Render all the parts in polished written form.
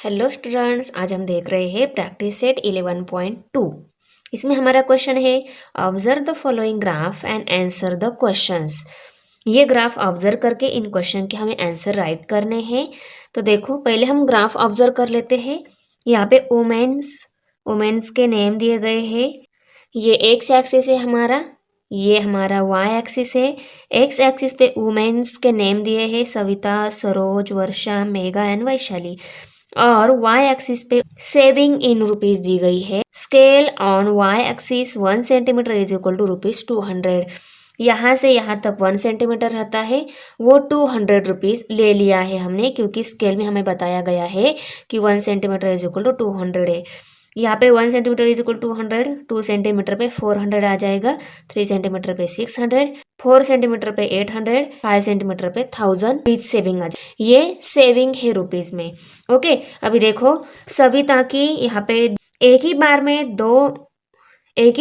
Hello students, आज हम देख रहे हैं प्रैक्टिस सेट 11.2। इसमें हमारा क्वेश्चन है observe the following graph and answer the questions. ये ग्राफ ऑब्जर्व करके इन क्वेश्चन के हमें आंसर राइट करने हैं। तो देखो, पहले हम ग्राफ ऑब्जर्व कर लेते हैं। यहाँ पे वुमेन्स के नेम दिए गए हैं। ये एक्स एक्सिस है हमारा, ये हमारा वाई एक्सिस है। एक्स एक्सिस पे वुमेन्स के नेम दिए हैं सविता, सरोज, वर्षा, मेघा एंड वैशाली। और वाई एक्सिस पे सेविंग इन रुपीज दी गई है। Scale on Y axis 1 centimetre is equal to rupees 200। यहाँ से यहाँ तक 1 सेंटीमीटर रहता है, वो 200 रुपीज ले लिया है हमने, क्योंकि स्केल में हमें बताया गया है कि 1 सेंटीमीटर इज इक्वल टू 200 है। यहाँ पे 1 centimetre is equal to 200, 2 centimetre पे 400 आ जाएगा, 3 सेंटीमीटर पे 600, 4 सेंटीमीटर पे 800, 5 सेंटीमीटर पे 1000 रुपीज सेविंग आ जाए। ये सेविंग है रुपीज में। ओके, अभी देखो सविता की यहाँ पे एक ही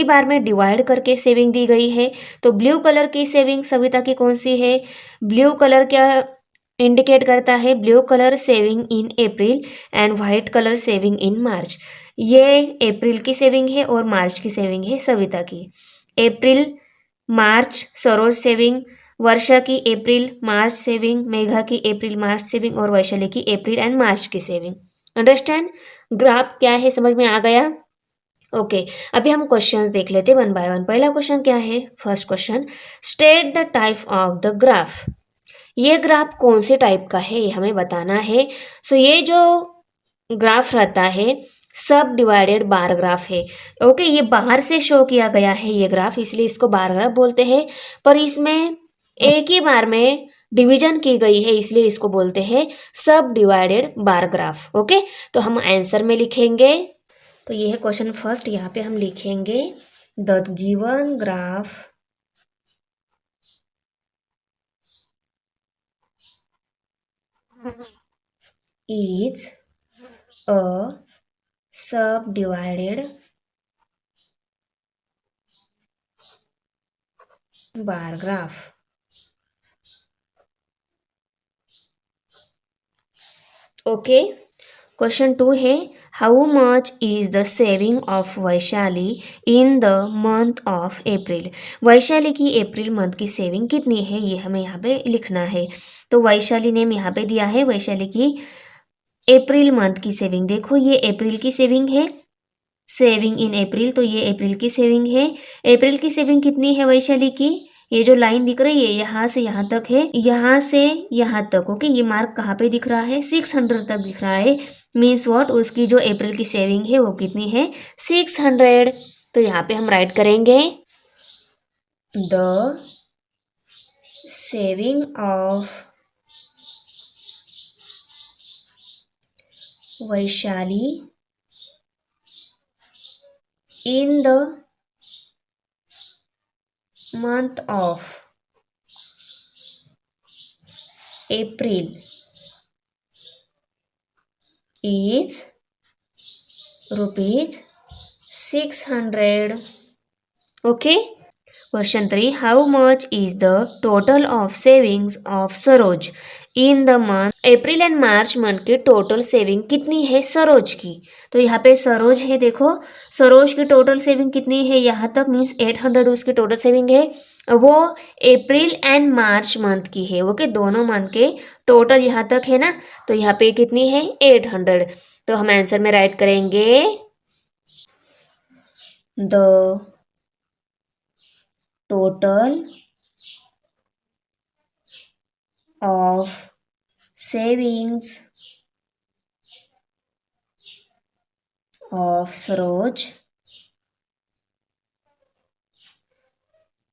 बार में डिवाइड करके सेविंग दी गई है। तो ब्लू कलर की सेविंग सविता की कौन सी है? ब्लू कलर क्या इंडिकेट करता है? Blue colour saving in April and white colour saving in March. ये अप्रैल की सेविंग है और मार्च की सेविंग है सविता की। अप्रैल मार्च सरोज सेविंग, वर्षा की अप्रैल मार्च सेविंग, मेघा की अप्रैल मार्च सेविंग और वैशाली की अप्रैल एंड मार्च की सेविंग। अंडरस्टैंड? ग्राफ क्या है समझ में आ गया? ओके, अभी हम क्वेश्चंस देख लेते वन बाय वन। पहला क्वेश्चन क्या है? First question, state the type of the graph. ये ग्राफ कौन से टाइप का है ये हमें बताना है। सो ये जो ग्राफ रहता है सब डिवाइडेड बार ग्राफ है। ओके, ये बाहर से शो किया गया है ये ग्राफ, इसलिए इसको बार ग्राफ बोलते हैं। पर इसमें एक ही बार में डिवीजन की गई है, इसलिए इसको बोलते हैं सब डिवाइडेड बार ग्राफ। ओके, तो हम आंसर में लिखेंगे। तो ये है क्वेश्चन फर्स्ट। यहाँ पे हम लिखेंगे the given graph is a subdivided bar graph. Okay, question 2 है how much is the saving of Vaishali in the month of April. Vaishali की अप्रैल मंथ की सेविंग कितनी है ये हमें यहाँ पे लिखना है। तो वैशाली नेम यहाँ पे दिया है, वैशाली की अप्रैल मंथ की सेविंग। देखो ये अप्रैल की सेविंग है, सेविंग इन अप्रैल, तो ये अप्रैल की सेविंग है। अप्रैल की सेविंग कितनी है वैशाली की? ये जो लाइन दिख रही है यहाँ से यहाँ तक है, यहाँ से यहाँ तक। ओके, ये मार्क कहाँ पे दिख रहा है? 600 तक दिख रहा है। मीन्स व्हाट, उसकी जो अप्रैल की सेविंग है वो कितनी है? 600। तो यहाँ पे हम राइट करेंगे the saving of Vaishali in the month of April is rupees 600. Okay. Question 3, how much is the total of savings of Saroj in the month April and March month की टोटल सेविंग कितनी है सरोज की? तो यहाँ पे सरोज है, देखो सरोज की टोटल सेविंग कितनी है यहाँ तक, मीन्स 800 उसकी टोटल सेविंग है। वो अप्रैल एंड मार्च मंथ की है। ओके, दोनों मंथ के टोटल यहाँ तक है ना, तो यहाँ पे कितनी है? 800। तो हम आंसर में राइट करेंगे the total of savings of Saroj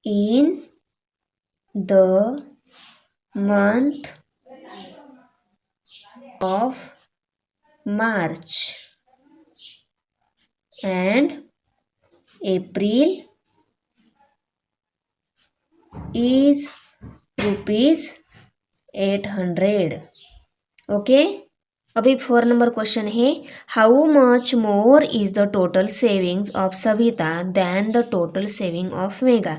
in the month of March and April is rupees 800. Okay, अभी 4 नंबर क्वेश्चन है how much more is the total savings of Savita than the total saving of Megha.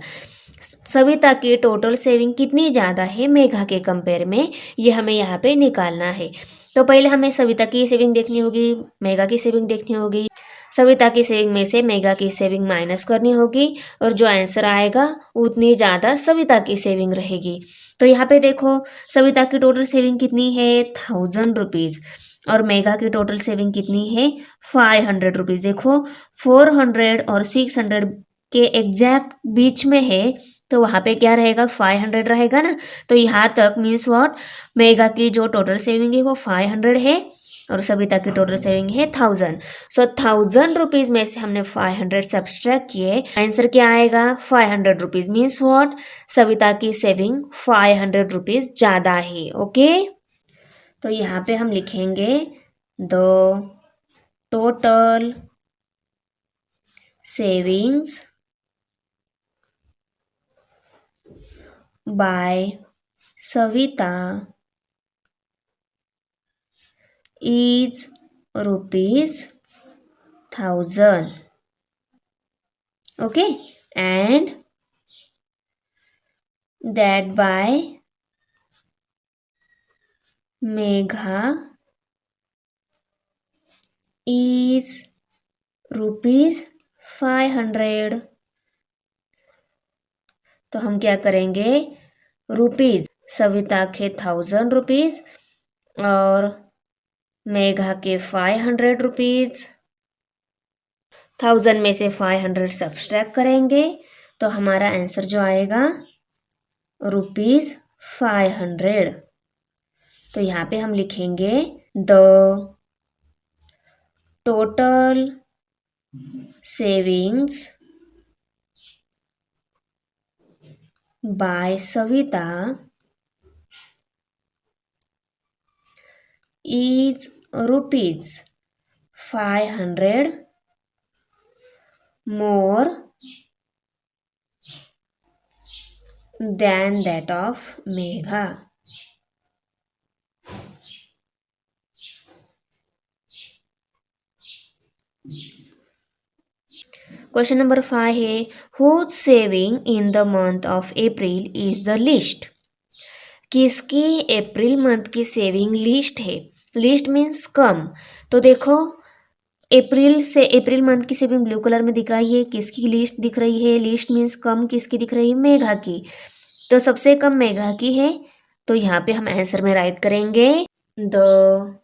Savita की total saving कितनी ज़्यादा है मेघा के compare में, ये हमें यहाँ पे निकालना है। तो पहले हमें सविता की सेविंग देखनी होगी, मेघा की सेविंग देखनी होगी। सविता की सेविंग में से मेघा की सेविंग माइनस करनी होगी और जो आंसर आएगा उतनी ज़्यादा सविता की सेविंग रहेगी। तो यहाँ पे देखो सविता की टोटल सेविंग कितनी है 1000 रुपीज़ और मेघा की टोटल सेविंग कितनी है 500 रुपीज़। देखो 400 और 600 के एग्जैक्ट बीच में है तो वहाँ पे क्या रहेगा 500 रहेगा ना। तो यहाँ तक मीन्स व्हाट, मेघा की जो टोटल सेविंग है वो 500 है और सविता की टोटल सेविंग है 1000। सो 1000 रुपीज़ में से हमने 500 सब्सट्रैक्ट किए, आंसर क्या आएगा 500 रुपीज़। मीन्स व्हाट, सविता की सेविंग 500 रुपीज़ ज़्यादा है। ओके, तो यहाँ पे हम लिखेंगे the total savings by Savita is ₹1000. Okay, and that by Megha is ₹500. तो हम क्या करेंगे, रुपीज़ सविता के 1000 रुपीज़ और मेघा के 500 रुपीज़। 1000 में से 500 सब्सट्रैक्ट करेंगे तो हमारा आंसर जो आएगा ₹500। तो यहाँ पे हम लिखेंगे the total savings by Savita is ₹500 more than that of Megha. Question number 5 है whose saving in the month of April is the least. किसकी अप्रैल मंथ की सेविंग लिस्ट है, लिस्ट मीन्स कम। तो देखो अप्रैल मंथ की सेविंग ब्लू कलर में दिखाई है, किसकी लिस्ट दिख रही है, लिस्ट मीन्स कम किसकी दिख रही है, मेघा की। तो सबसे कम मेघा की है तो यहाँ पे हम आंसर में राइट करेंगे the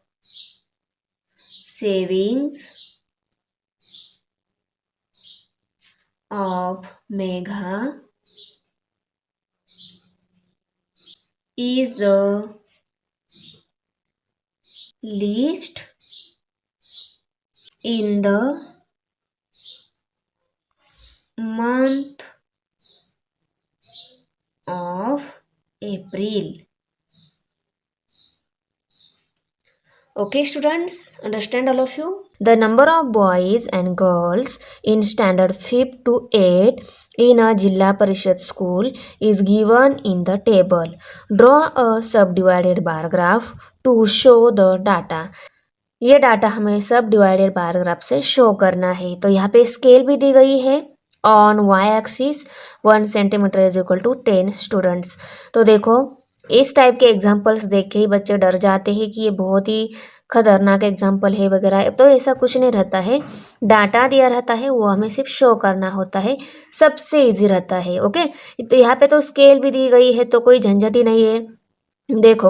savings of Megha is the least in the month of April. Okay students, understand all of you? The number of boys and girls in standard 5th to 8th in a Jilla Parishad school is given in the table. Draw a subdivided bar graph to show the data. ये data हमें सब divided bar graph से show करना है। तो यहाँ पे scale भी दी गई है on Y axis 1 centimetre is equal to 10 students. तो देखो इस टाइप के एग्जाम्पल्स देख के ही बच्चे डर जाते हैं कि ये बहुत ही खतरनाक एग्जाम्पल है वगैरह। तो ऐसा कुछ नहीं रहता है, डाटा दिया रहता है वो हमें सिर्फ शो करना होता है, सबसे इजी रहता है। ओके, तो यहाँ पे तो स्केल भी दी गई है तो कोई झंझट ही नहीं है। देखो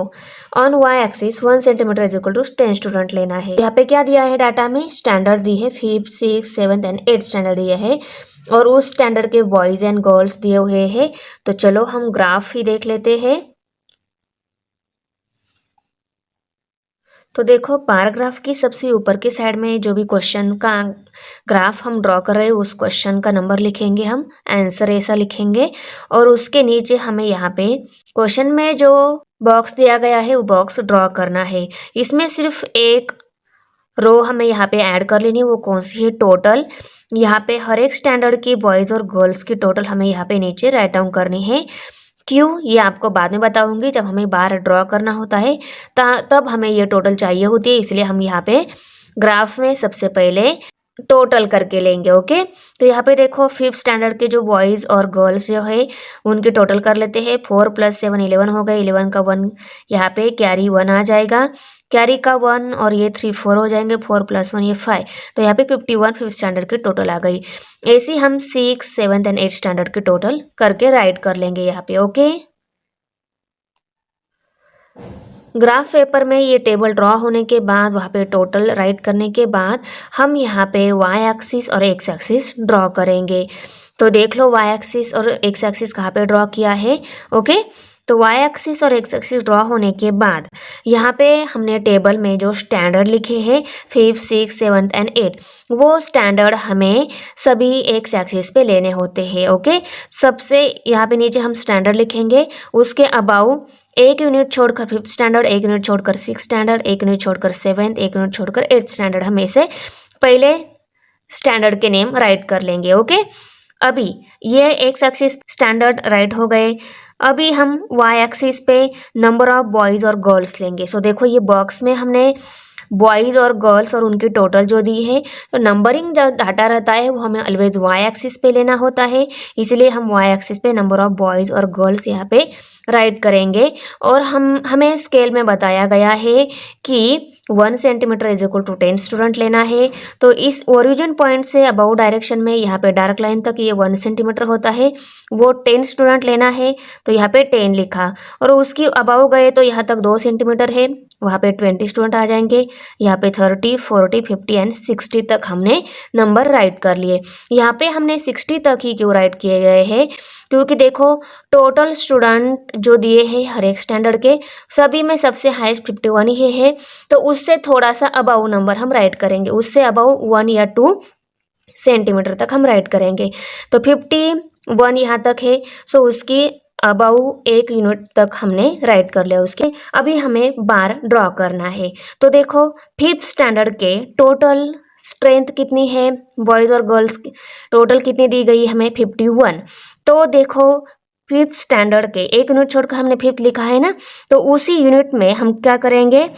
on Y axis 1 centimetre is equal to 10 student लेना है। यहाँ पे क्या दिया है डाटा में, स्टैंडर्ड दी है 5th 6th 7th and 8th standard दिया है और उस स्टैंडर्ड के बॉयज एंड गर्ल्स दिए हुए हैं। तो चलो हम ग्राफ ही देख लेते हैं। तो देखो पैराग्राफ की सबसे ऊपर की साइड में जो भी क्वेश्चन का ग्राफ हम ड्रॉ कर रहे हैं उस क्वेश्चन का नंबर लिखेंगे, हम आंसर ऐसा लिखेंगे और उसके नीचे हमें यहाँ पे क्वेश्चन में जो बॉक्स दिया गया है वो बॉक्स ड्रॉ करना है। इसमें सिर्फ एक रो हमें यहाँ पे ऐड कर लेनी है, वो कौन सी है, टोटल। यहाँ पे हर एक स्टैंडर्ड की बॉयज़ और गर्ल्स की टोटल हमें यहाँ पे नीचे राइट डाउन करनी है। क्यों, ये आपको बाद में बताऊंगी। जब हमें बार ड्रॉ करना होता है तब हमें ये टोटल चाहिए होती है, इसलिए हम यहाँ पे ग्राफ में सबसे पहले टोटल करके लेंगे। ओके, तो यहाँ पे देखो 5th स्टैंडर्ड के जो बॉयज़ और गर्ल्स जो है उनके टोटल कर लेते हैं। 4 + 7 11 हो गए, 11 का 1 यहाँ पे कैरी 1 आ जाएगा। कैरी का 1 और ये 3 4 हो जाएंगे, 4 + 1 ये 5। तो यहाँ पे 51 5th स्टैंडर्ड की टोटल आ गई। ऐसे हम 6 7th एंड 8th स्टैंडर्ड की टोटल करके राइट कर लेंगे यहाँ पे। ओके, ग्राफ पेपर में ये टेबल ड्रॉ होने के बाद वहाँ पे टोटल राइट करने के बाद हम यहाँ पे वाई एक्सिस और एक्स एक्सिस ड्रॉ करेंगे। तो देख लो वाई एक्सिस और एक्स एक्सिस कहाँ पे ड्रॉ किया है। ओके, तो वाई एक्सिस और एक्स एक्सिस ड्रॉ होने के बाद यहाँ पे हमने टेबल में जो स्टैंडर्ड लिखे हैं 5th 6th 7th and 8th, वो स्टैंडर्ड हमें सभी एक्स एक्सिस पे लेने होते हैं। ओके, सबसे यहाँ पे नीचे हम स्टैंडर्ड लिखेंगे, उसके अबाउ एक यूनिट छोड़कर 5th स्टैंडर्ड, एक यूनिट छोड़कर 6th स्टैंडर्ड, एक यूनिट छोड़कर 7th, एक यूनिट छोड़कर 8th स्टैंडर्ड, हम ऐसे पहले स्टैंडर्ड के नेम राइट कर लेंगे। ओके, अभी ये एक्स एक्सिस स्टैंडर्ड राइट हो गए। अभी हम वाई एक्सिस पे नंबर ऑफ बॉयज़ और गर्ल्स लेंगे। सो देखो ये बॉक्स में हमने बॉयज़ और गर्ल्स और उनकी टोटल जो दी है, तो नंबरिंग जो डाटा रहता है वो हमें ऑलवेज वाई एक्सिस पे लेना होता है, इसलिए हम वाई एक्सिस पे नंबर ऑफ बॉयज़ और गर्ल्स यहाँ पे राइट करेंगे। और हमें स्केल में बताया गया है कि 1 centimetre is equal to 10 student लेना है। तो इस ओरिजिन पॉइंट से अबाउ डायरेक्शन में यहाँ पे डार्क लाइन तक ये 1 सेंटीमीटर होता है, वो 10 स्टूडेंट लेना है। तो यहाँ पे 10 लिखा, और उसकी अबाउ गए तो यहाँ तक 2 सेंटीमीटर है, वहाँ पे 20 स्टूडेंट आ जाएंगे। यहाँ पे 30 40 50 एंड 60 तक हमने नंबर राइट कर लिए। यहाँ पे हमने 60 तक ही क्यों राइट किए गए हैं, क्योंकि देखो टोटल स्टूडेंट जो दिए हैं हर एक स्टैंडर्ड के, सभी में सबसे हाईएस्ट 51 ही है। तो उससे थोड़ा सा अबाउ नंबर हम राइट करेंगे, उससे अबाउ 1 या 2 सेंटीमीटर तक हम राइट करेंगे। तो 51 यहाँ तक है, सो उसकी अबाउ 1 यूनिट तक हमने राइट कर लिया उसके। अभी हमें बार ड्रॉ करना है। तो देखो 5th स्टैंडर्ड के टोटल स्ट्रेंथ कितनी है, बॉयज़ और गर्ल्स टोटल कितनी दी गई हमें 51। तो देखो 5th स्टैंडर्ड के 1 यूनिट छोड़कर हमने 5th लिखा है ना, तो उसी यूनिट में हम क्या करेंगे,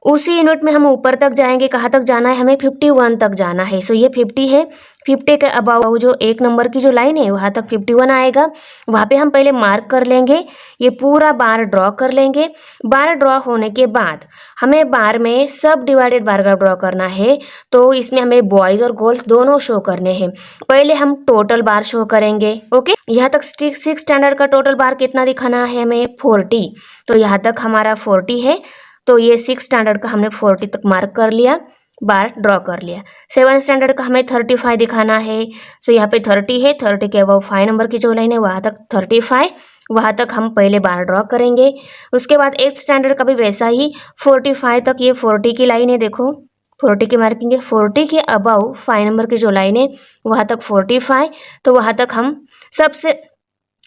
उसी यूनिट में हम ऊपर तक जाएंगे। कहाँ तक जाना है हमें, 51 तक जाना है। सो ये 50 है, 50 के अबाउ जो 1 नंबर की जो लाइन है वहाँ तक 51 आएगा, वहाँ पे हम पहले मार्क कर लेंगे, ये पूरा बार ड्रॉ कर लेंगे। बार ड्रॉ होने के बाद हमें बार में सब डिवाइडेड बार ग्राफ ड्रॉ करना है। तो इसमें हमें बॉयज़ और गर्ल्स दोनों शो करने हैं। पहले हम टोटल बार शो करेंगे। ओके, यहाँ तक 6th स्टैंडर्ड का टोटल बार कितना दिखाना है हमें, 40। तो यहाँ तक हमारा 40 है, तो ये 6th स्टैंडर्ड का हमने 40 तक मार्क कर लिया, बार ड्रॉ कर लिया। 7th स्टैंडर्ड का हमें 35 दिखाना है। सो यहाँ पे 30 है, 30 के अबव 5 नंबर की जो लाइन है वहाँ तक 35, वहाँ तक हम पहले बार ड्रॉ करेंगे। उसके बाद 8th स्टैंडर्ड का भी वैसा ही 45 तक, ये 40 की लाइन है, देखो 40 की मार्किंग है। 40 के अबव 5 नंबर की जो लाइन है वहाँ तक 45, तो वहाँ तक हम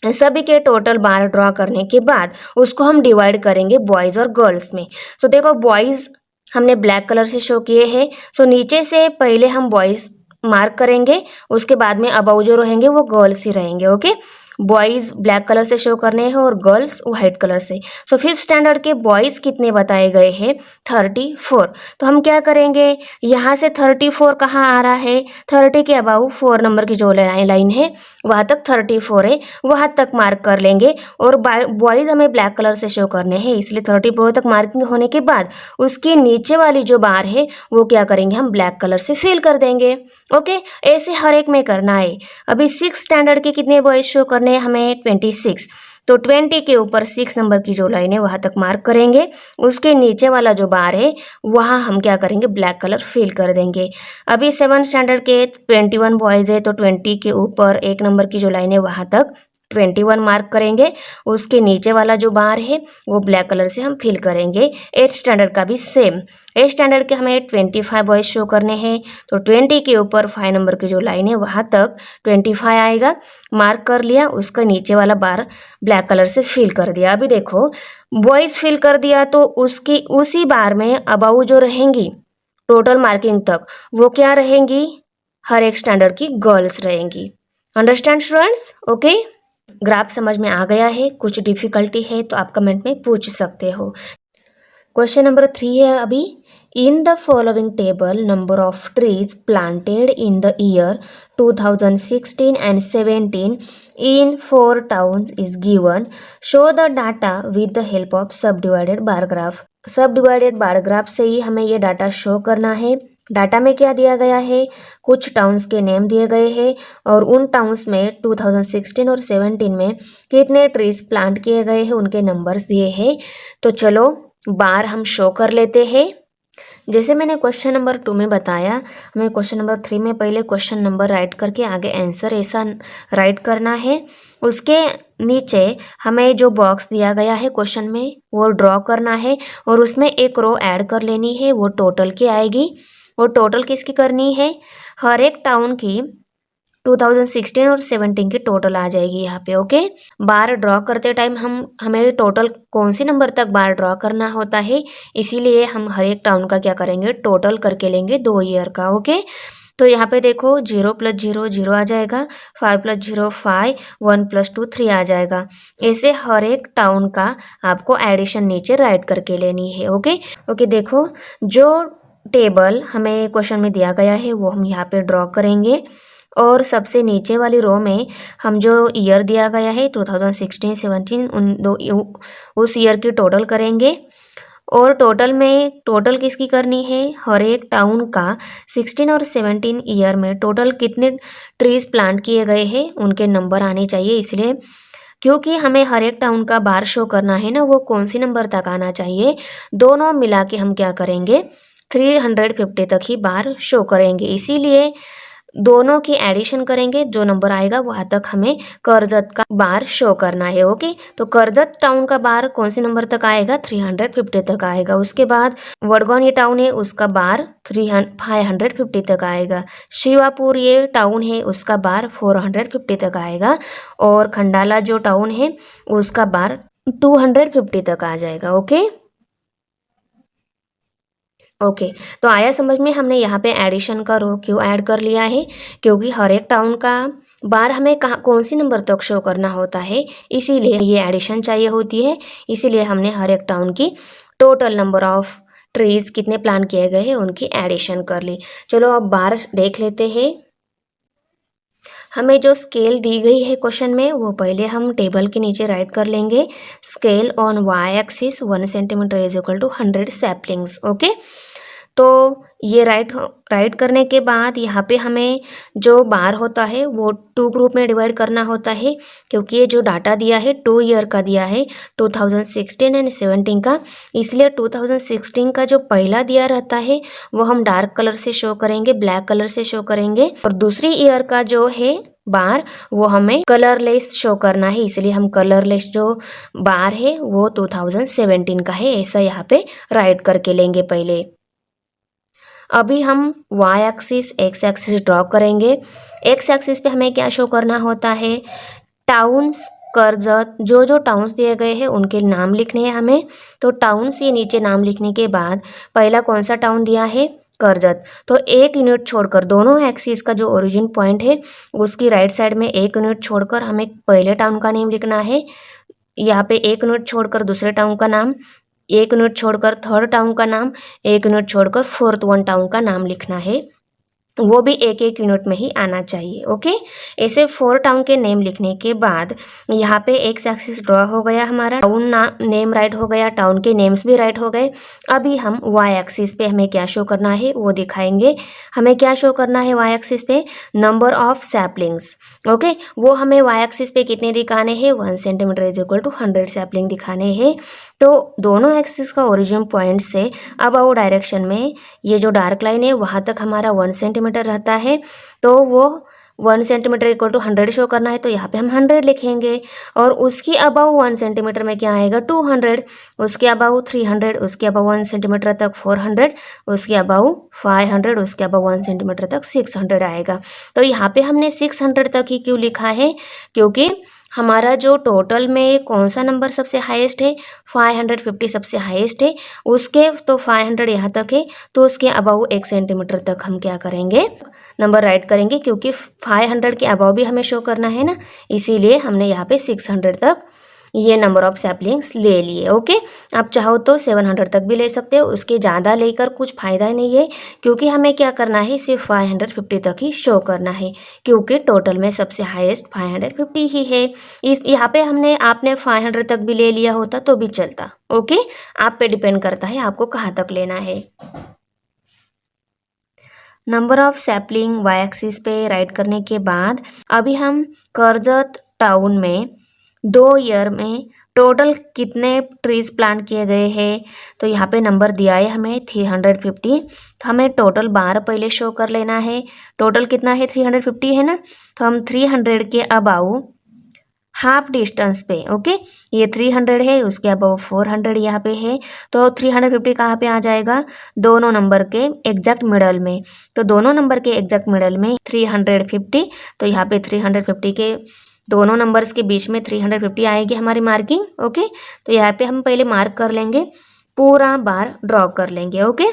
सभी के टोटल बार ड्रॉ करने के बाद उसको हम डिवाइड करेंगे बॉयज़ और गर्ल्स में। सो देखो बॉयज़ हमने ब्लैक कलर से शो किए हैं। सो नीचे से पहले हम बॉयज़ मार्क करेंगे, उसके बाद में अबाउ जो रहेंगे वो गर्ल्स ही रहेंगे। ओके, बॉयज़ ब्लैक कलर से शो करने हैं और गर्ल्स वाइट कलर से। सो 5th स्टैंडर्ड के बॉयज़ कितने बताए गए हैं, 34। तो हम क्या करेंगे, यहाँ से 34 कहाँ आ रहा है, 30 के अबाउ 4 नंबर की जो लाइन है वहाँ तक 34 है, वहाँ तक मार्क कर लेंगे। और बॉयज़ हमें ब्लैक कलर से शो करने हैं, इसलिए 34 तक मार्किंग होने के बाद उसके नीचे वाली जो बार है वो क्या करेंगे, हम ब्लैक कलर से फिल कर देंगे। ओके, ऐसे हर एक में करना है। अभी 6th स्टैंडर्ड के कितने बॉयज़ शो करने हैं हमें, 26। तो 20 के ऊपर 6 नंबर की जो लाइन है वहाँ तक मार्क करेंगे, उसके नीचे वाला जो बार है वहाँ हम क्या करेंगे, ब्लैक कलर फिल कर देंगे। अभी 7th स्टैंडर्ड के 21 बॉयज़ है, तो 20 के ऊपर 1 नंबर की जो लाइन है वहाँ तक 21 मार्क करेंगे, उसके नीचे वाला जो बार है वो ब्लैक कलर से हम फिल करेंगे। 8th स्टैंडर्ड का भी सेम, 8th स्टैंडर्ड के हमें 25 बॉयज़ शो करने हैं, तो 20 के ऊपर 5 नंबर की जो लाइन है वहाँ तक 25 आएगा, मार्क कर लिया, उसका नीचे वाला बार ब्लैक कलर से फिल कर दिया। अभी देखो बॉयज़ फिल कर दिया, तो उसकी उसी बार में अबाउ जो रहेंगी टोटल मार्किंग तक वो क्या रहेंगी, हर एक स्टैंडर्ड की गर्ल्स रहेंगी। Understand students? ओके, ग्राफ समझ में आ गया है, कुछ डिफिकल्टी है तो आप कमेंट में पूछ सकते हो। क्वेश्चन नंबर 3 है अभी, in the following table number of trees planted in the year 2016 and 17 in 4 towns is given. Show the data with the help of subdivided bar graph. सब डिवाइडेड बार ग्राफ से ही हमें ये data show करना है। Data में क्या दिया गया है, कुछ टाउन्स के नेम दिए गए हैं और उन टाउन्स में 2016 और 17 में कितने ट्रीज प्लांट किए गए हैं उनके नंबर्स दिए हैं। तो चलो बार हम शो कर लेते हैं। जैसे मैंने क्वेश्चन नंबर 2 में बताया, हमें क्वेश्चन नंबर 3 में पहले क्वेश्चन नंबर राइट करके आगे आंसर ऐसा राइट करना है। उसके नीचे हमें जो बॉक्स दिया गया है क्वेश्चन में वो ड्रॉ करना है और उसमें एक रो ऐड कर लेनी है, वो टोटल की आएगी। वो टोटल किसकी करनी है, हर एक टाउन की 2016 और 17 की टोटल आ जाएगी यहाँ पे। ओके, बार ड्रॉ करते टाइम हमें टोटल कौन सी नंबर तक बार ड्रॉ करना होता है, इसीलिए हम हर एक टाउन का क्या करेंगे, टोटल करके लेंगे 2 ईयर का। ओके, तो यहाँ पे देखो 0 + 0 0 आ जाएगा, 5 + 0 5, 1 + 2 3 आ जाएगा। ऐसे हर एक टाउन का आपको एडिशन नीचे राइट करके लेनी है। ओके ओके, देखो जो टेबल हमें क्वेश्चन में दिया गया है वो हम यहाँ पे ड्रॉ करेंगे और सबसे नीचे वाली रो में हम जो ईयर दिया गया है 2016 17 उस ईयर की टोटल करेंगे। और टोटल किसकी करनी है, हर एक टाउन का 16 और 17 ईयर में टोटल कितने ट्रीज प्लांट किए गए हैं उनके नंबर आने चाहिए। इसलिए क्योंकि हमें हर एक टाउन का बार शो करना है ना, वो कौन सी नंबर तक आना चाहिए, दोनों मिला के हम क्या करेंगे 350 तक ही बार शो करेंगे। इसीलिए दोनों की एडिशन करेंगे, जो नंबर आएगा वहाँ तक हमें करजत का बार शो करना है। ओके, तो करजत टाउन का बार कौन से नंबर तक आएगा, 350 तक आएगा। उसके बाद वडगांव ये टाउन है उसका बार 550 तक आएगा। शिवापुर ये टाउन है उसका बार 450 तक आएगा और खंडाला जो टाउन है उसका बार 250 तक आ जाएगा। ओके, तो आया समझ में, हमने यहाँ पे एडिशन का रो क्यों ऐड कर लिया है, क्योंकि हर एक टाउन का बार हमें कहाँ कौन सी नंबर तक शो करना होता है, इसीलिए ये एडिशन चाहिए होती है। इसीलिए हमने हर एक टाउन की टोटल नंबर ऑफ ट्रीज कितने प्लान किए गए हैं उनकी एडिशन कर ली। चलो अब बार देख लेते हैं। हमें जो स्केल दी गई है क्वेश्चन में वो पहले हम टेबल के नीचे राइट कर लेंगे। Scale on Y axis 1 centimetre is equal to 100 saplings. Okay, तो ये राइट करने के बाद यहाँ पे हमें जो बार होता है वो 2 ग्रुप में डिवाइड करना होता है, क्योंकि ये जो डाटा दिया है 2 ईयर का दिया है 2016 एंड 17 का। इसलिए 2016 का जो पहला दिया रहता है वो हम डार्क कलर से शो करेंगे, ब्लैक कलर से शो करेंगे, और दूसरी ईयर का जो है बार वो हमें कलरलेस शो करना है। इसलिए हम कलरलेस जो बार है वो 2017 का है, ऐसा यहाँ पे राइट करके लेंगे पहले। अभी हम y axis x axis draw करेंगे। x एक्सिस पे हमें क्या शो करना होता है, टाउन्स करजत, जो जो टाउन्स दिए गए हैं उनके नाम लिखने हैं हमें। तो टाउन्स ये नीचे नाम लिखने के बाद पहला कौन सा टाउन दिया है, करजत, तो 1 यूनिट छोड़कर दोनों एक्सिस का जो ओरिजिन पॉइंट है उसकी राइट साइड में 1 यूनिट छोड़कर हमें पहले टाउन का नेम लिखना है। यहाँ पे 1 यूनिट छोड़कर दूसरे टाउन का नाम, 1 यूनिट छोड़कर थर्ड टाउन का नाम, 1 यूनिट छोड़कर फोर्थ वन टाउन का नाम लिखना है, वो भी 1 यूनिट में ही आना चाहिए। ओके, ऐसे 4 टाउन के नेम लिखने के बाद यहाँ पे एक्स एक्सिस ड्रॉ हो गया, हमारा टाउन नेम राइट हो गया, टाउन के नेम्स भी राइट हो गए। अभी हम वाई एक्सिस पे हमें क्या शो करना है वो दिखाएंगे। हमें क्या शो करना है वाई एक्सिस पे, नंबर ऑफ सैपलिंग्स। ओके, वो हमें वाई एक्सिस पे कितने दिखाने हैं, 1 centimetre is equal to 100 sapling दिखाने हैं। तो दोनों एक्सिस का ओरिजिन पॉइंट से अब डायरेक्शन में ये जो डार्क लाइन है वहाँ तक हमारा 1 सेंटीमीटर रहता है, तो वो 1 सेंटीमीटर इक्वल टू 100 शो करना है, तो यहाँ पे हम 100 लिखेंगे। और उसकी अबाउ 1 सेंटीमीटर में क्या आएगा, 200, उसके अबाउ 300, उसके अबाउ 1 सेंटीमीटर तक 400, उसके अबाउ 500, उसके अबाउ 1 सेंटीमीटर तक 600 आएगा। तो यहाँ पे हमने 600 तक ही क्यों लिखा है, क्योंकि हमारा जो टोटल में कौन सा नंबर सबसे हाईएस्ट है, 550 सबसे हाईएस्ट है, उसके तो 500 यहाँ तक है, तो उसके अबाउ 1 सेंटीमीटर तक हम क्या करेंगे, नंबर राइट करेंगे, क्योंकि 500 के अबाउ भी हमें शो करना है ना, इसीलिए हमने यहाँ पे 600 तक ये नंबर ऑफ सैपलिंग्स ले लिए। ओके, आप चाहो तो 700 तक भी ले सकते हो, उसके ज़्यादा लेकर कुछ फ़ायदा नहीं है, क्योंकि हमें क्या करना है, सिर्फ 550 तक ही शो करना है, क्योंकि टोटल में सबसे हाईएस्ट 550 ही है। इस यहाँ पे आपने 500 तक भी ले लिया होता तो भी चलता। ओके, आप पे डिपेंड करता है आपको कहाँ तक लेना है। Number of sapling Y axis पे राइट करने के बाद अभी हम करजत टाउन में 2 ईयर में टोटल कितने ट्रीज प्लांट किए गए हैं, तो यहाँ पे नंबर दिया है हमें 350। तो हमें टोटल बार पहले शो कर लेना है। टोटल कितना है, 350 है ना, तो हम 300 के अबाउ हाफ डिस्टेंस पे, ओके, ये 300 है, उसके अबाउ 400 यहाँ पे है, तो 350 कहाँ पे आ जाएगा, दोनों नंबर के एग्जैक्ट मिडल में। तो दोनों नंबर के एग्जैक्ट मिडल में 350, तो यहाँ पे 350 के दोनों नंबर्स के बीच में 350 आएगी हमारी मार्किंग। ओके, तो यहाँ पे हम पहले मार्क कर लेंगे, पूरा बार ड्रॉ कर लेंगे। ओके,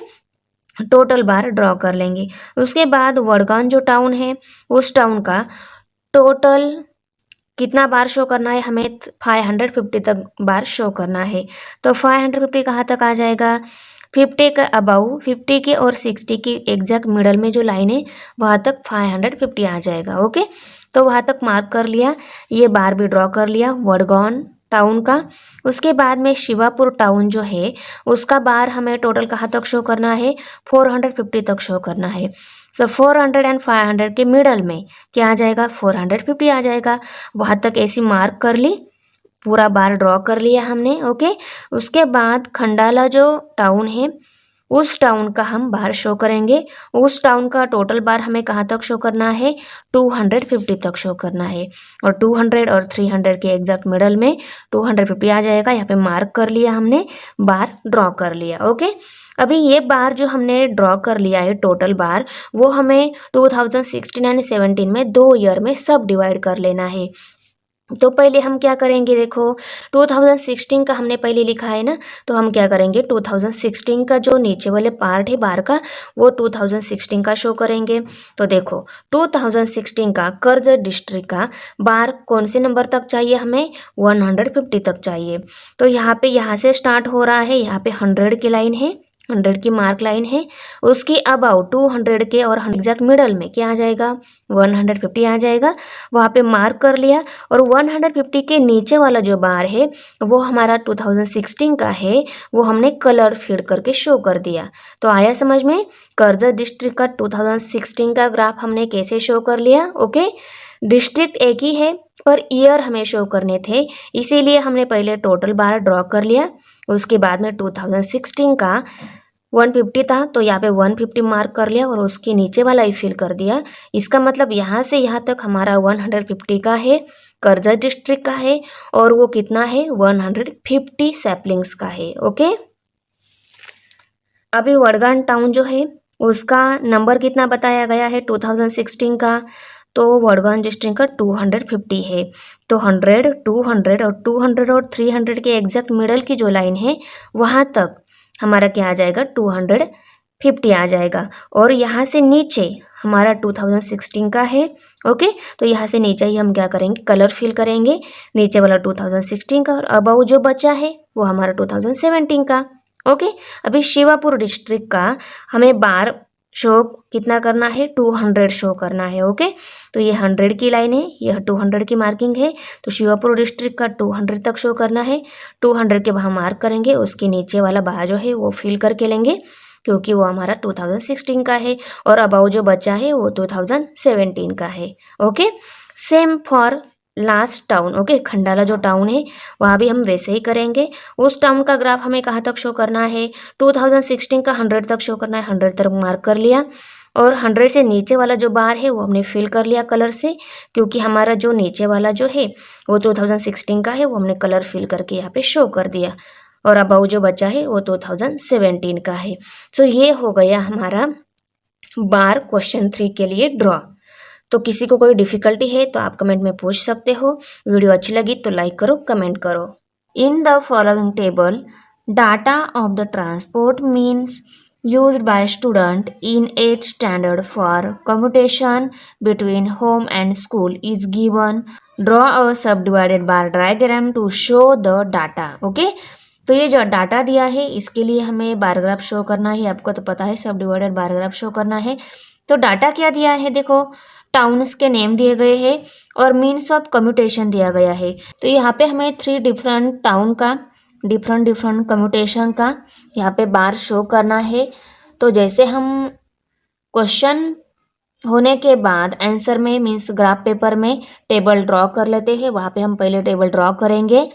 टोटल बार ड्रॉ कर लेंगे। उसके बाद वडगांव जो टाउन है, उस टाउन का टोटल कितना बार शो करना है, हमें 550 तक बार शो करना है। तो 550 कहाँ तक आ जाएगा, 50 का अबाउ, 50 के और 60 के एग्जैक्ट मिडल में जो लाइन है वहाँ तक 550 आ जाएगा। ओके, तो वहाँ तक मार्क कर लिया, ये बार भी ड्रॉ कर लिया वडगांव टाउन का। उसके बाद में शिवापुर टाउन जो है उसका बार हमें टोटल कहाँ तक शो करना है, 450 तक शो करना है। सो 400 एंड 500 के मिडल में क्या आ जाएगा, 450 आ जाएगा। वहाँ तक ऐसी मार्क कर ली, पूरा बार ड्रॉ कर लिया हमने। ओके, उसके बाद खंडाला जो टाउन है उस टाउन का हम बार शो करेंगे। उस टाउन का टोटल बार हमें कहाँ तक शो करना है, 250 तक शो करना है। और 200 और 300 के एग्जैक्ट मिडल में 250 आ जाएगा। यहाँ पे मार्क कर लिया हमने, बार ड्रॉ कर लिया। ओके, अभी ये बार जो हमने ड्रॉ कर लिया है टोटल बार, वो हमें 2016 एंड 17 में 2 ईयर में सब डिवाइड कर लेना है। तो पहले हम क्या करेंगे, देखो 2016 का हमने पहले लिखा है ना, तो हम क्या करेंगे, 2016 का जो नीचे वाले पार्ट है बार का वो 2016 का शो करेंगे। तो देखो 2016 का कर्जत डिस्ट्रिक्ट का बार कौन से नंबर तक चाहिए, हमें 150 तक चाहिए। तो यहाँ से स्टार्ट हो रहा है, यहाँ पे 100 की लाइन है, 100 की मार्क लाइन है, उसकी अबाउट 200 के और एग्जैक्ट मिडल में क्या आ जाएगा, 150 आ जाएगा। वहाँ पे मार्क कर लिया। और 150 के नीचे वाला जो बार है वो हमारा 2016 का है, वो हमने कलर फीड करके शो कर दिया। तो आया समझ में, करजत डिस्ट्रिक्ट का 2016 का ग्राफ हमने कैसे शो कर लिया। ओके, डिस्ट्रिक्ट एक ही है पर ईयर हमें शो करने थे, इसीलिए हमने पहले टोटल बार ड्रॉ कर लिया। उसके बाद में 2016 का 150 था, तो यहाँ पे 150 मार्क कर लिया और उसके नीचे वाला ही फिल कर दिया। इसका मतलब यहाँ से यहाँ तक हमारा 150 का है, करजत डिस्ट्रिक्ट का है, और वो कितना है, 150 सैपलिंग्स का है। ओके, अभी वडगांव टाउन जो है उसका नंबर कितना बताया गया है 2016 का, तो वडगांव डिस्ट्रिक्ट का 250 है। तो 100, 200 और 200 और 300 के एग्जैक्ट मिडल की जो लाइन है वहाँ तक हमारा क्या आ जाएगा, 250 आ जाएगा। और यहाँ से नीचे हमारा 2016 का है। ओके, तो यहाँ से नीचे ही हम क्या करेंगे, कलर फिल करेंगे, नीचे वाला 2016 का और अबाउ जो बचा है वो हमारा 2017 का। ओके, अभी शिवापुर डिस्ट्रिक्ट का हमें बार शो कितना करना है, 200 शो करना है। ओके, तो ये 100 की लाइन है, यह 200 की मार्किंग है, तो शिवापुर डिस्ट्रिक्ट का 200 तक शो करना है। 200 के वहाँ मार्क करेंगे, उसके नीचे वाला बार जो है वो फिल करके लेंगे, क्योंकि वो हमारा 2016 का है, और अबाउ जो बचा है वो 2017 का है। Okay, same for last town. Okay, Khandala जो टाउन है वहाँ भी हम वैसे ही करेंगे। उस टाउन का ग्राफ हमें कहाँ तक शो करना है, 2016 का 100 तक शो करना है, 100 तक मार्क कर लिया। और 100 से नीचे वाला जो बार है वो हमने फिल कर लिया कलर से, क्योंकि हमारा जो नीचे वाला जो है वो 2016 का है, वो हमने कलर फिल करके यहाँ पे शो कर दिया। और अबाउ जो बचा है वो 2017 का है। तो ये हो गया हमारा बार क्वेश्चन 3 के लिए ड्रॉ। तो किसी को कोई डिफ़िकल्टी है तो आप कमेंट में पूछ सकते हो। वीडियो अच्छी लगी तो लाइक करो, कमेंट करो। In the following table data of the transport means used by student in 8th standard for commutation between home and school is given. Draw a subdivided bar diagram to show the data. Okay, तो ये जो data दिया है इसके लिए हमें bar graph show करना है। आपको तो पता है सब डिवाइडेड बार ग्राफ शो करना है। तो डाटा क्या दिया है, देखो टाउन्स के नेम दिए गए हैं और मीन्स ऑफ कम्यूटेशन दिया गया है। तो यहाँ पे हमें 3 डिफरेंट टाउन का डिफरेंट कम्यूटेशन का यहाँ पे बार शो करना है। तो जैसे हम क्वेश्चन होने के बाद आंसर में मीन्स ग्राफ पेपर में टेबल ड्रॉ कर लेते हैं। वहाँ पे हम पहले टेबल ड्रॉ करेंगे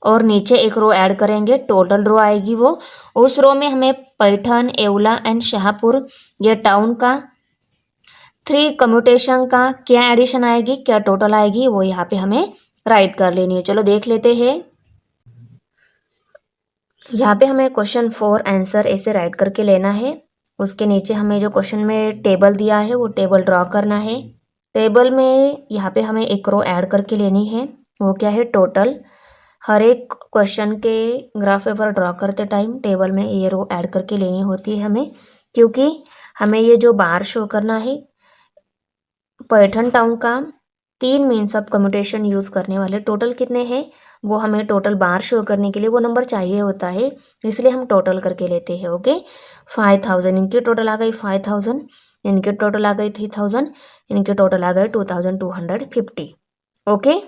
और नीचे एक रो ऐड करेंगे, टोटल रो आएगी वो। उस रो में हमें पैठन, येवला एंड शाहपुर ये टाउन का 3 कम्यूटेशन का क्या एडिशन आएगी, क्या टोटल आएगी, वो यहाँ पे हमें राइट कर लेनी है। चलो देख लेते हैं। यहाँ पे हमें क्वेश्चन 4 आंसर ऐसे राइट करके लेना है। उसके नीचे हमें जो क्वेश्चन में टेबल दिया है वो टेबल ड्रॉ करना है। टेबल में यहाँ पे हमें एक रो ऐड करके लेनी है, वो क्या है, टोटल। हर एक क्वेश्चन के ग्राफ पेपर ड्रॉ करते टाइम टेबल में ये रो ऐड करके लेनी होती है हमें, क्योंकि हमें ये जो बार शो करना है पैठन टाउन का 3 मीन्स ऑफ कम्यूटेशन यूज़ करने वाले टोटल कितने हैं, वो हमें टोटल बार शो करने के लिए वो नंबर चाहिए होता है, इसलिए हम टोटल करके लेते हैं। ओके, 5000 इनकी टोटल आ गई 5000, इनके टोटल आ गई 3000, इनके टोटल आ गए 2250। ओके,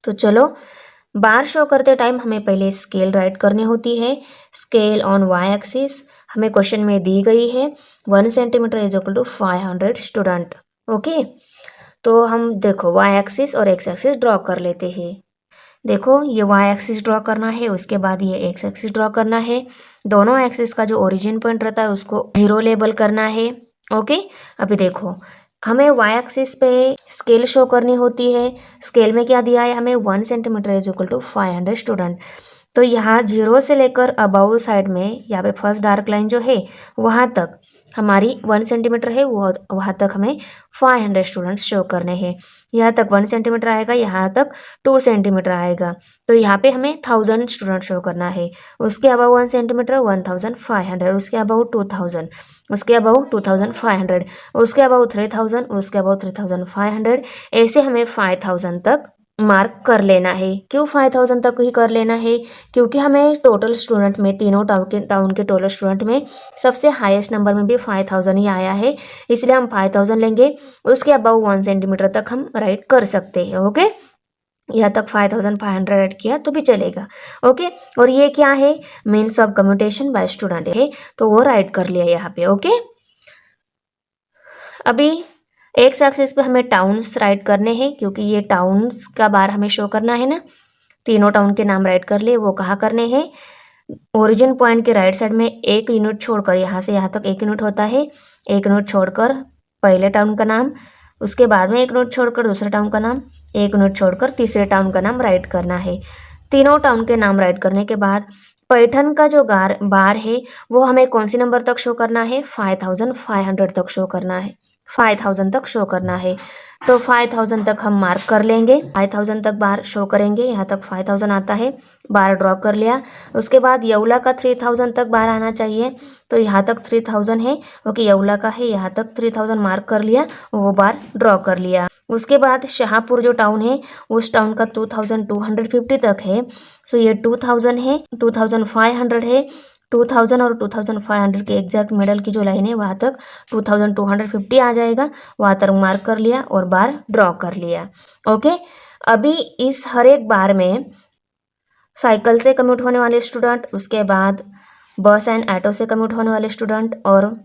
तो चलो बार शो करते टाइम हमें पहले स्केल राइट करनी होती है। स्केल ऑन वाई एक्सिस हमें क्वेश्चन में दी गई है 1 centimetre is equal to 500 student. Okay, तो हम देखो वाई एक्सिस और एक्स एक्सिस ड्रॉ कर लेते हैं। देखो ये वाई एक्सिस ड्रॉ करना है, उसके बाद ये एक्स एक्सिस ड्रॉ करना है। दोनों एक्सिस का जो ओरिजिन पॉइंट रहता है उसको 0 लेबल करना है। ओके, अभी देखो हमें वाई एक्सिस पे स्केल शो करनी होती है। स्केल में क्या दिया है हमें 1 centimetre is equal to 500 student. तो यहाँ 0 से लेकर अबाउ साइड में यहाँ पे फर्स्ट डार्क लाइन जो है वहाँ तक हमारी 1 सेंटीमीटर है, वो वहाँ तक हमें 500 स्टूडेंट्स शो करने हैं। यहाँ तक 1 सेंटीमीटर आएगा, यहाँ तक 2 सेंटीमीटर आएगा, तो यहाँ पे हमें 1000 स्टूडेंट शो करना है। उसके अबाउ 1 सेंटीमीटर 1500, उसके अबाउ 2000, उसके अबाउ 2500, उसके अबाउ 3000, उसके अबाउ 3500, ऐसे हमें 5000 तक मार्क कर लेना है। क्यों 5000 तक ही कर लेना है, क्योंकि हमें टोटल स्टूडेंट में तीनों टाउन के टोटल स्टूडेंट में सबसे हाईएस्ट नंबर में भी 5000 ही आया है, इसलिए हम 5000 लेंगे। उसके अबाउ 1 सेंटीमीटर तक हम राइट कर सकते हैं। ओके, यहाँ तक 5500 राइट किया तो भी चलेगा। ओके, और ये क्या है, means of commutation by student है, तो वो राइट कर लिया यहाँ पे। ओके, अभी एक्स एक्सिस पे हमें टाउन्स राइट करने हैं, क्योंकि ये टाउन्स का बार हमें शो करना है ना। तीनों टाउन के नाम राइट कर लिए, वो कहाँ करने हैं, ओरिजिन पॉइंट के राइट साइड में 1 यूनिट छोड़कर, यहाँ से यहाँ तक 1 यूनिट होता है, 1 यूनिट छोड़कर पहले टाउन का नाम, उसके बाद में 1 यूनिट छोड़कर दूसरे टाउन का नाम, 1 यूनिट छोड़कर तीसरे टाउन का नाम राइट करना है। तीनों टाउन के नाम राइट करने के बाद पैठन का जो बार है वो हमें कौन सी नंबर तक शो करना है, 5500 तक शो करना है, 5000 तक शो करना है। तो 5000 तक हम मार्क कर लेंगे, 5000 तक बार शो करेंगे, यहाँ तक 5000 आता है, बार ड्रॉ कर लिया। उसके बाद येवला का 3000 तक बार आना चाहिए, तो यहाँ तक 3000 है, क्योंकि येवला का है, यहाँ तक 3000 मार्क कर लिया, वो बार ड्रॉ कर लिया। उसके बाद शाहपुर जो टाउन है उस टाउन का 2250 तक है, सो ये 2000 है, 2500 है, 2000 और 2500 के एग्जैक्ट मिडल की जो लाइन है वहाँ तक 2250 आ जाएगा, वहाँ तक मार्क कर लिया और बार ड्रॉ कर लिया। ओके, अभी इस हर एक बार में साइकिल से कम्यूट होने वाले स्टूडेंट, उसके बाद बस एंड ऑटो से कम्यूट होने वाले स्टूडेंट और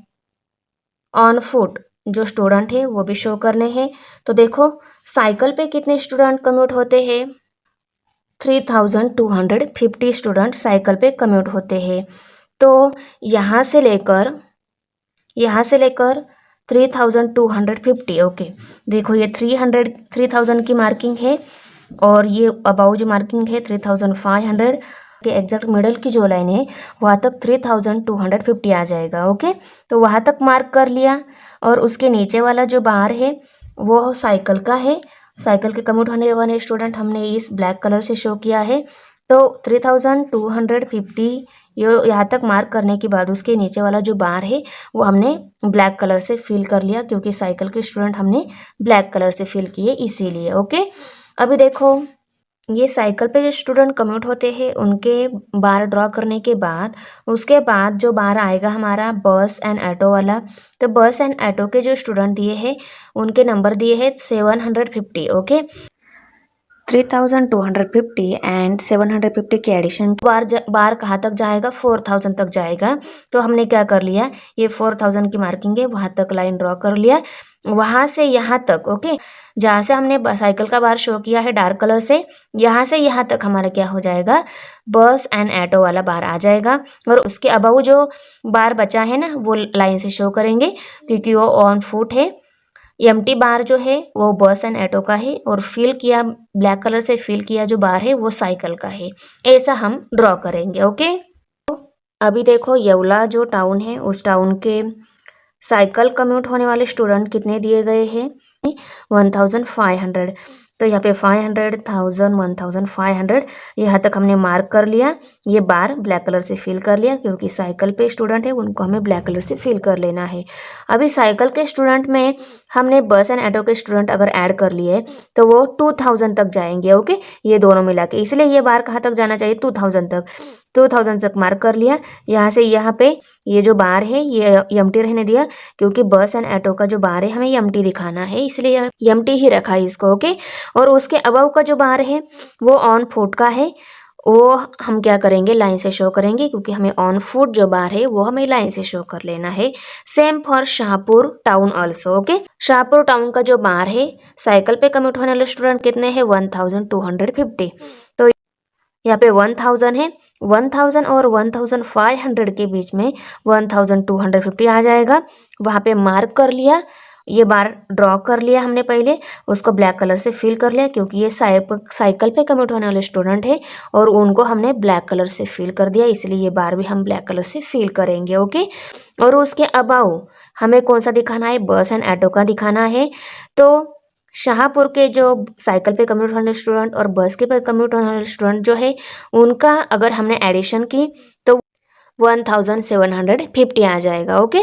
ऑन फुट जो स्टूडेंट है वो भी शो करने हैं। तो देखो साइकिल पे कितने स्टूडेंट कम्यूट होते हैं, 3250 स्टूडेंट साइकिल पे कम्यूट होते हैं। तो यहाँ से लेकर 3250। ओके, देखो ये 3000 की मार्किंग है और ये अबाउ जो मार्किंग है 3500 के एग्जैक्ट मिडल की जो लाइन है वहाँ तक 3250 आ जाएगा। ओके, तो वहाँ तक मार्क कर लिया और उसके नीचे वाला जो बार है वो साइकिल का है, साइकिल के कम्यूट होने वाले स्टूडेंट हमने इस ब्लैक कलर से शो किया है। तो 3250 ये यहाँ तक मार्क करने के बाद उसके नीचे वाला जो बार है वो हमने ब्लैक कलर से फिल कर लिया, क्योंकि साइकिल के स्टूडेंट हमने ब्लैक कलर से फिल किए इसीलिए। ओके, अभी देखो ये साइकिल पे जो स्टूडेंट कम्यूट होते हैं उनके बार ड्रॉ करने के बाद उसके बाद जो बार आएगा हमारा बस एंड ऑटो वाला, तो बस एंड ऑटो के जो स्टूडेंट दिए हैं उनके नंबर दिए हैं 750। ओके, 3250 एंड 750 के एडिशन बार कहाँ तक जाएगा, 4000 तक जाएगा। तो हमने क्या कर लिया, ये 4000 की मार्किंग है वहाँ तक लाइन ड्रॉ कर लिया, वहाँ से यहाँ तक। ओके, जहाँ से हमने साइकिल का बार शो किया है डार्क कलर से, यहाँ से यहाँ तक हमारा क्या हो जाएगा, बस एंड ऑटो वाला बार आ जाएगा। और उसके अबाउ जो बार बचा है ना वो लाइन से शो करेंगे, क्योंकि वो ऑन फुट है। एम्प्टी बार जो है वो बस एंड ऑटो का है, और फिल किया ब्लैक कलर से फिल किया जो बार है वो साइकिल का है। ऐसा हम ड्रॉ करेंगे। ओके, अभी देखो येवला जो टाउन है उस टाउन के साइकिल कम्यूट होने वाले स्टूडेंट कितने दिए गए हैं, 1500। तो यहाँ पे 500, 1000, 1500 यहाँ तक हमने मार्क कर लिया। ये बार ब्लैक कलर से फिल कर लिया, क्योंकि साइकिल पे स्टूडेंट है उनको हमें ब्लैक कलर से फिल कर लेना है। अभी साइकिल के स्टूडेंट में हमने बस एंड ऑटो के स्टूडेंट अगर ऐड कर लिए तो वो 2000 तक जाएंगे। ओके, ये दोनों मिला के, इसलिए ये बार कहाँ तक जाना चाहिए, 2000 तक। 2000 तक मार्क कर लिया। यहाँ से यहाँ पे ये जो बार है ये एम्प्टी रहने दिया, क्योंकि बस एंड ऑटो का जो बार है हमें एम्प्टी दिखाना है, इसलिए एम्प्टी ही रखा है इसको। ओके, और उसके अबव का जो बार है वो ऑन फुट का है, वो हम क्या करेंगे, लाइन से शो करेंगे, क्योंकि हमें ऑन फुट जो बार है वो हमें लाइन से शो कर लेना है। Same for Shahpur town also. Okay, Shahpur town का जो बार है साइकिल पे कम्यूट होने वाले स्टूडेंट कितने हैं, 1250। तो यहाँ पे 1000 है, 1000 और 1500 के बीच में 1250 आ जाएगा। वहाँ पे मार्क कर लिया, ये बार ड्रॉ कर लिया हमने पहले, उसको ब्लैक कलर से फिल कर लिया, क्योंकि ये साइकिल पे कम्यूट होने वाले स्टूडेंट है और उनको हमने ब्लैक कलर से फिल कर दिया, इसलिए ये बार भी हम ब्लैक कलर से फिल करेंगे। ओके, और उसके अबाउ हमें कौन सा दिखाना है, बस एंड ऑटो का दिखाना है। तो शाहपुर के जो साइकिल पे कम्यूट होने वाले स्टूडेंट और बस के पे कम्यूट होने वाले स्टूडेंट जो है उनका अगर हमने एडिशन की तो 1750 आ जाएगा। ओके,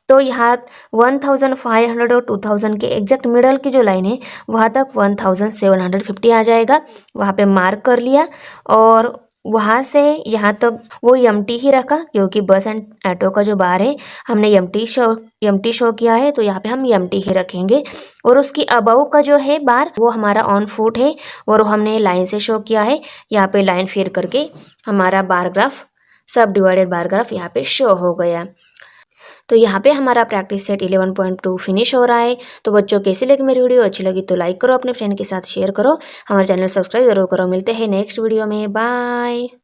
तो यहाँ 1500 और 2000 के एग्जैक्ट मिडल की जो लाइन है वहाँ तक 1750 आ जाएगा। वहाँ पे मार्क कर लिया, और वहाँ से यहाँ तक वो एम्प्टी ही रखा, क्योंकि बस एंड ऑटो का जो बार है हमने एम्प्टी शो किया है, तो यहाँ पे हम एम्प्टी ही रखेंगे। और उसकी अबव का जो है बार वो हमारा ऑन फुट है और हमने लाइन से शो किया है। यहाँ पे लाइन फिर करके हमारा बार ग्राफ, सब डिवाइडेड बार ग्राफ यहाँ पे शो हो गया। तो यहाँ पे हमारा प्रैक्टिस सेट 11.2 फिनिश हो रहा है। तो बच्चों कैसी लगी मेरी वीडियो, अच्छी लगी तो लाइक करो, अपने फ्रेंड के साथ शेयर करो, हमारे चैनल सब्सक्राइब जरूर करो। मिलते हैं नेक्स्ट वीडियो में, बाय।